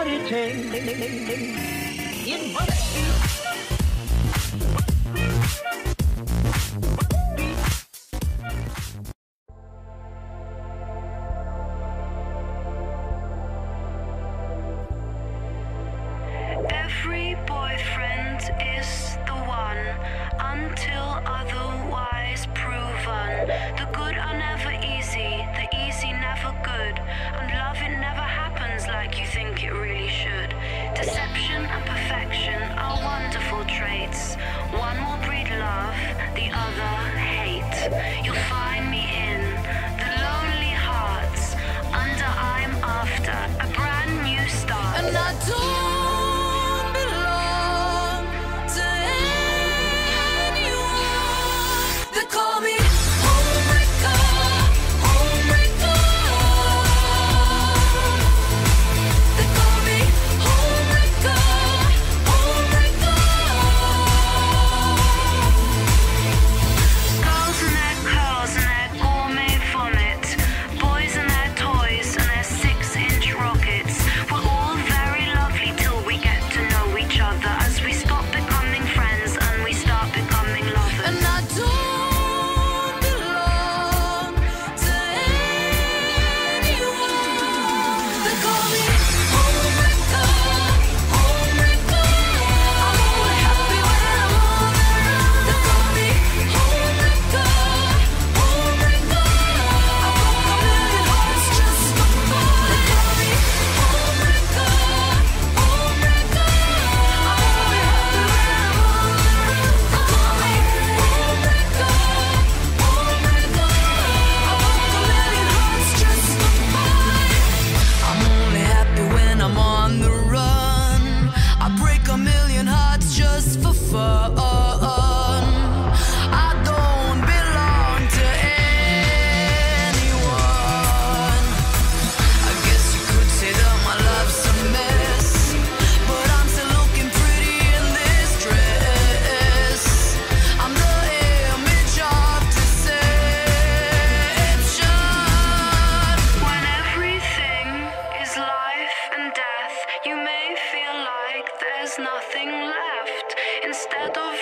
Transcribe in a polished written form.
what it takes. It must be. Every boyfriend is the one until otherwise proven. The good are never easy, the easy never good, and love it never happens like you think it really should. Deception and perfection are wonderful traits. One will breed love, the other hate. You'll find me in the lonely hearts under I'm after a brand new start. And I don't belong to anyone. They call me homebreaker, homebreaker. They call me homebreaker, homebreaker. Girls and their curls and their gourmet vomit, boys and their toys and their 6-inch rockets. We're all very lovely till we get to know each other, as we stop becoming friends and we start becoming lovers. And I don't belong to anyone. They call me homebreaker, homebreaker. I'm only happy when I'm on the run. They call me homebreaker, homebreaker. I broke a million hearts just for fun. They call me homebreaker, homebreaker. I'm only happy when I'm on the run. They call me homebreaker, homebreaker. I broke a million hearts just for fun. I'm only happy when I'm on the run. I break a million hearts just for fun. I don't belong to anyone. I guess you could say that my life's a mess, but I'm still looking pretty in this dress. I'm the image of deception. When everything is life and death, you may feel like there's nothing left. Instead of